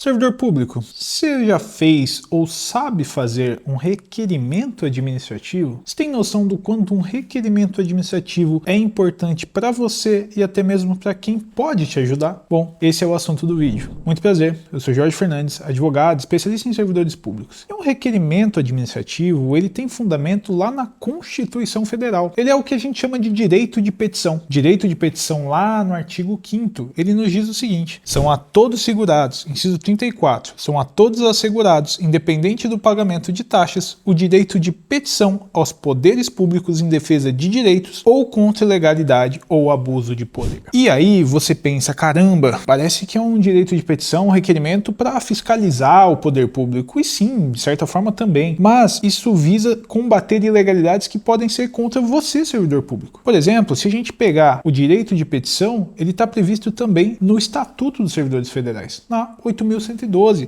Servidor público, você já fez ou sabe fazer um requerimento administrativo? Você tem noção do quanto um requerimento administrativo é importante para você e até mesmo para quem pode te ajudar? Bom, esse é o assunto do vídeo. Muito prazer, eu sou Jorge Fernandes, advogado, especialista em servidores públicos. E um requerimento administrativo, ele tem fundamento lá na Constituição Federal. Ele é o que a gente chama de direito de petição. Direito de petição lá no artigo 5º, ele nos diz o seguinte: são a todos segurados, inciso 34, são a todos assegurados, independente do pagamento de taxas, o direito de petição aos poderes públicos em defesa de direitos ou contra ilegalidade ou abuso de poder. E aí você pensa, caramba, parece que é um direito de petição, um requerimento para fiscalizar o poder público. E sim, de certa forma também, mas isso visa combater ilegalidades que podem ser contra você, servidor público. Por exemplo, se a gente pegar o direito de petição, ele está previsto também no Estatuto dos Servidores Federais, na 8.112,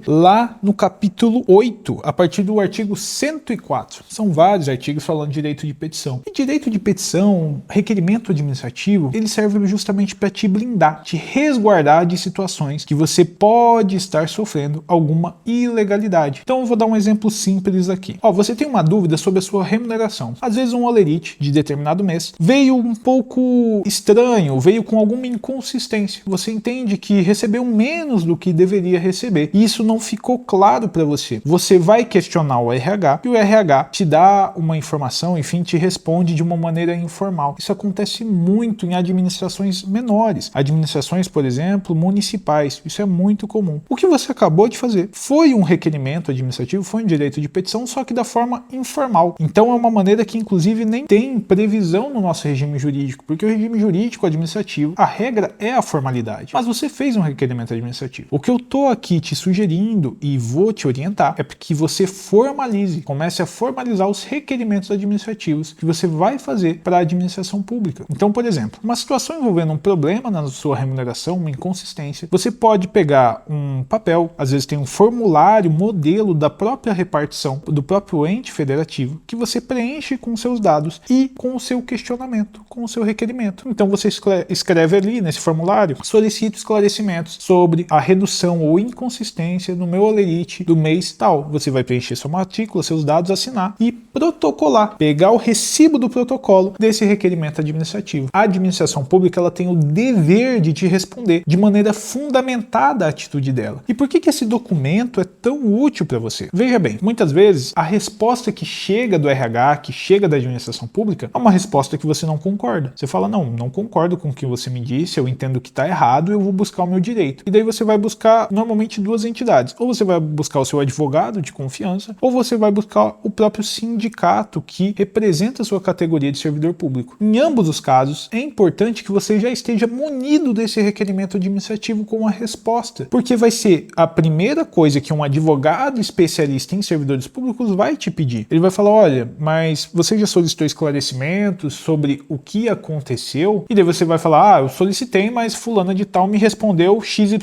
lá no capítulo 8, a partir do artigo 104. São vários artigos falando de direito de petição. E direito de petição, requerimento administrativo, ele serve justamente para te blindar, te resguardar de situações que você pode estar sofrendo alguma ilegalidade. Então eu vou dar um exemplo simples aqui. Você tem uma dúvida sobre a sua remuneração. Às vezes um holerite de determinado mês veio um pouco estranho, veio com alguma inconsistência. Você entende que recebeu menos do que deveria receber. E isso não ficou claro para você. Você vai questionar o RH e o RH te dá uma informação, enfim, te responde de uma maneira informal. Isso acontece muito em administrações menores. Administrações, por exemplo, municipais. Isso é muito comum. O que você acabou de fazer foi um requerimento administrativo, foi um direito de petição, só que da forma informal. Então é uma maneira que, inclusive, nem tem previsão no nosso regime jurídico, porque o regime jurídico administrativo, a regra é a formalidade. Mas você fez um requerimento administrativo. O que eu tô aqui te sugerindo e vou te orientar é que você formalize, comece a formalizar os requerimentos administrativos que você vai fazer para a administração pública. Então, por exemplo, uma situação envolvendo um problema na sua remuneração, uma inconsistência, você pode pegar um papel, às vezes tem um formulário, modelo da própria repartição, do próprio ente federativo, que você preenche com seus dados e com o seu questionamento, com o seu requerimento. Então você escreve ali nesse formulário: solicito esclarecimentos sobre a redução ou inconsistência no meu holerite do mês tal. Você vai preencher sua matrícula, seus dados, assinar e protocolar, pegar o recibo do protocolo desse requerimento administrativo. A administração pública, ela tem o dever de te responder de maneira fundamentada a atitude dela. E por que esse documento é tão útil para você? Veja bem, muitas vezes a resposta que chega do RH, que chega da administração pública, é uma resposta que você não concorda. Você fala: não concordo com o que você me disse, eu entendo que está errado, eu vou buscar o meu direito. E daí você vai buscar normalmente duas entidades. Ou você vai buscar o seu advogado de confiança, ou você vai buscar o próprio sindicato que representa a sua categoria de servidor público. Em ambos os casos, é importante que você já esteja munido desse requerimento administrativo com a resposta, porque vai ser a primeira coisa que um advogado especialista em servidores públicos vai te pedir. Ele vai falar: olha, mas você já solicitou esclarecimentos sobre o que aconteceu? E daí você vai falar: eu solicitei, mas fulana de tal me respondeu XYZ.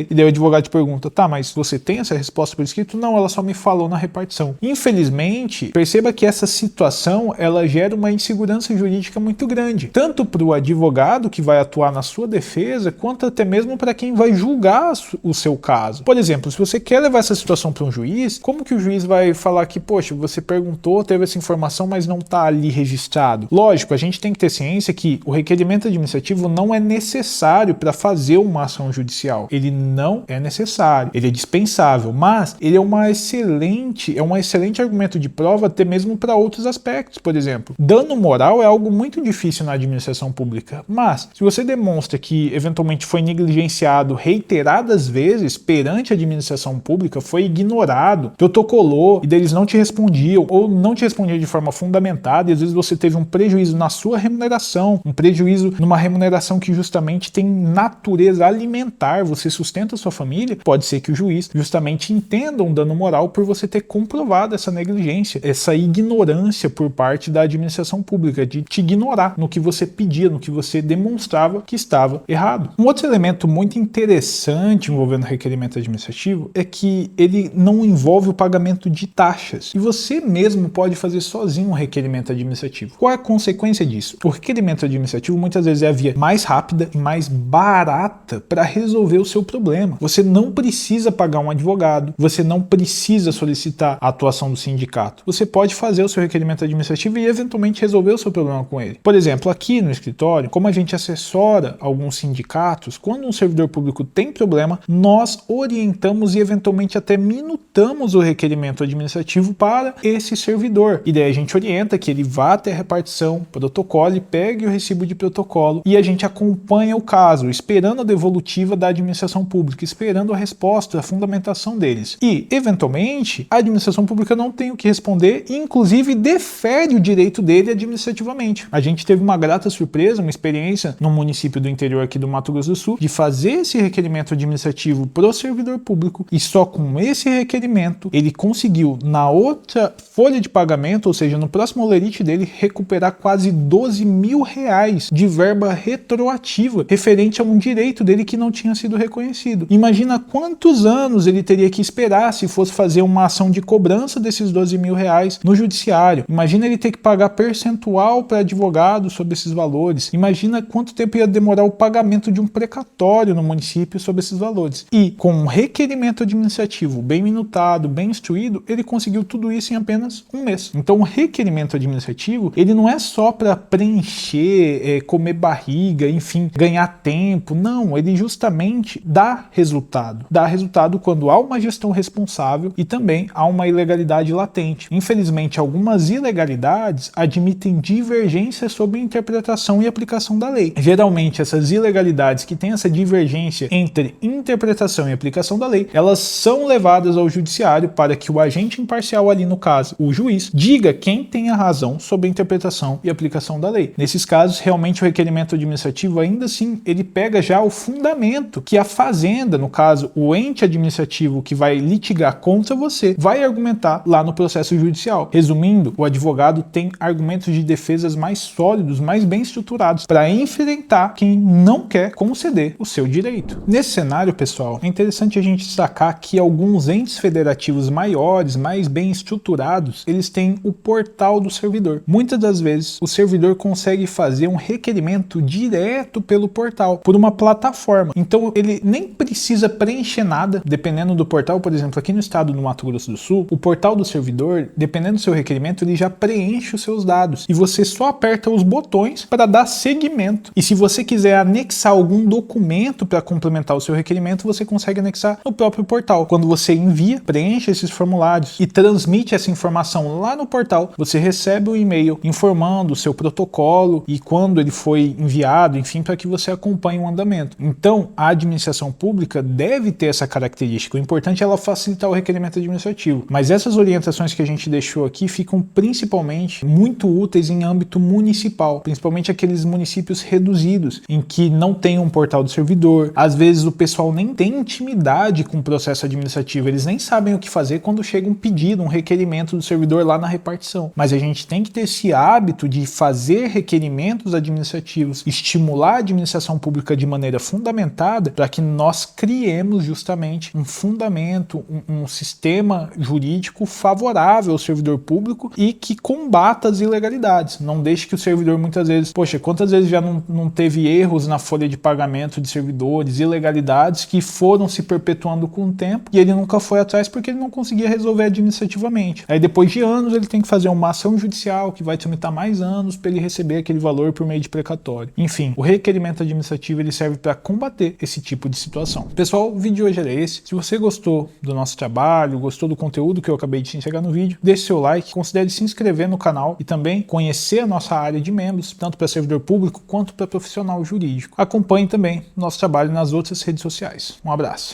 E daí o advogado te pergunta: tá, mas você tem essa resposta por escrito? Não, ela só me falou na repartição. Infelizmente, perceba que essa situação, ela gera uma insegurança jurídica muito grande, tanto para o advogado que vai atuar na sua defesa, quanto até mesmo para quem vai julgar o seu caso. Por exemplo, se você quer levar essa situação para um juiz, como que o juiz vai falar que, poxa, você perguntou, teve essa informação, mas não está ali registrado? Lógico, a gente tem que ter ciência que o requerimento administrativo não é necessário para fazer uma ação judicial. Ele não é necessário, ele é dispensável, mas ele é um excelente argumento de prova até mesmo para outros aspectos. Por exemplo, dano moral é algo muito difícil na administração pública, mas se você demonstra que eventualmente foi negligenciado reiteradas vezes perante a administração pública, foi ignorado, protocolou e eles não te respondiam ou não te respondiam de forma fundamentada, e às vezes você teve um prejuízo na sua remuneração, um prejuízo numa remuneração que justamente tem natureza alimentar, você sustenta a sua família, pode ser que o juiz justamente entenda um dano moral por você ter comprovado essa negligência, essa ignorância por parte da administração pública, de te ignorar no que você pedia, no que você demonstrava que estava errado. Um outro elemento muito interessante envolvendo requerimento administrativo é que ele não envolve o pagamento de taxas. E você mesmo pode fazer sozinho um requerimento administrativo. Qual é a consequência disso? O requerimento administrativo muitas vezes é a via mais rápida e mais barata para resolver o seu problema. Você não precisa pagar um advogado, você não precisa solicitar a atuação do sindicato. Você pode fazer o seu requerimento administrativo e eventualmente resolver o seu problema com ele. Por exemplo, aqui no escritório, como a gente assessora alguns sindicatos, quando um servidor público tem problema, nós orientamos e eventualmente até minutamos o requerimento administrativo para esse servidor. E daí a gente orienta que ele vá até a repartição, protocolo, e pegue o recibo de protocolo e a gente acompanha o caso, esperando a devolutiva da administração pública, esperando a resposta, a fundamentação deles. E, eventualmente, a administração pública não tem o que responder e, inclusive, defere o direito dele administrativamente. A gente teve uma grata surpresa, uma experiência no município do interior aqui do Mato Grosso do Sul, de fazer esse requerimento administrativo para o servidor público e só com esse requerimento ele conseguiu, na outra folha de pagamento, ou seja, no próximo holerite dele, recuperar quase R$12.000 de verba retroativa referente a um direito dele que não tinha sido reconhecido. Imagina quantos anos ele teria que esperar se fosse fazer uma ação de cobrança desses R$12.000 no judiciário. Imagina ele ter que pagar percentual para advogado sobre esses valores. Imagina quanto tempo ia demorar o pagamento de um precatório no município sobre esses valores. E com um requerimento administrativo bem minutado, bem instruído, ele conseguiu tudo isso em apenas um mês. Então o requerimento administrativo, ele não é só para preencher, comer barriga, enfim, ganhar tempo. Não, ele justamente dá resultado. Dá resultado quando há uma gestão responsável e também há uma ilegalidade latente. Infelizmente, algumas ilegalidades admitem divergência sobre interpretação e aplicação da lei. Geralmente, essas ilegalidades que têm essa divergência entre interpretação e aplicação da lei, elas são levadas ao judiciário para que o agente imparcial ali no caso, o juiz, diga quem tem a razão sobre a interpretação e aplicação da lei. Nesses casos, realmente o requerimento administrativo, ainda assim, ele pega já o fundamento que a fazenda, no caso, o ente administrativo que vai litigar contra você, vai argumentar lá no processo judicial. Resumindo, o advogado tem argumentos de defesas mais sólidos, mais bem estruturados, para enfrentar quem não quer conceder o seu direito. Nesse cenário, pessoal, é interessante a gente destacar que alguns entes federativos maiores, mais bem estruturados, eles têm o portal do servidor. Muitas das vezes, o servidor consegue fazer um requerimento direto pelo portal, por uma plataforma. Então, ele nem precisa preencher nada, dependendo do portal. Por exemplo, aqui no estado do Mato Grosso do Sul, o portal do servidor, dependendo do seu requerimento, ele já preenche os seus dados e você só aperta os botões para dar seguimento. E se você quiser anexar algum documento para complementar o seu requerimento, você consegue anexar no próprio portal. Quando você envia, preenche esses formulários e transmite essa informação lá no portal, você recebe um e-mail informando o seu protocolo e quando ele foi enviado, enfim, para que você acompanhe o andamento. Então, a administração pública deve ter essa característica. O importante é ela facilitar o requerimento administrativo. Mas essas orientações que a gente deixou aqui ficam principalmente muito úteis em âmbito municipal, principalmente aqueles municípios reduzidos, em que não tem um portal do servidor. Às vezes o pessoal nem tem intimidade com o processo administrativo, eles nem sabem o que fazer quando chega um pedido, um requerimento do servidor lá na repartição. Mas a gente tem que ter esse hábito de fazer requerimentos administrativos, estimular a administração pública de maneira fundamentada para que nós criemos justamente um fundamento, um sistema jurídico favorável ao servidor público e que combata as ilegalidades. Não deixe que o servidor muitas vezes, poxa, quantas vezes já não teve erros na folha de pagamento de servidores, ilegalidades que foram se perpetuando com o tempo e ele nunca foi atrás porque ele não conseguia resolver administrativamente. Aí depois de anos ele tem que fazer uma ação judicial que vai tramitar mais anos para ele receber aquele valor por meio de precatório. Enfim, o requerimento administrativo ele serve para combater esse tipo de situação. Pessoal, o vídeo de hoje era esse. Se você gostou do nosso trabalho, gostou do conteúdo que eu acabei de entregar no vídeo, deixe seu like, considere se inscrever no canal e também conhecer a nossa área de membros, tanto para servidor público quanto para profissional jurídico. Acompanhe também nosso trabalho nas outras redes sociais. Um abraço.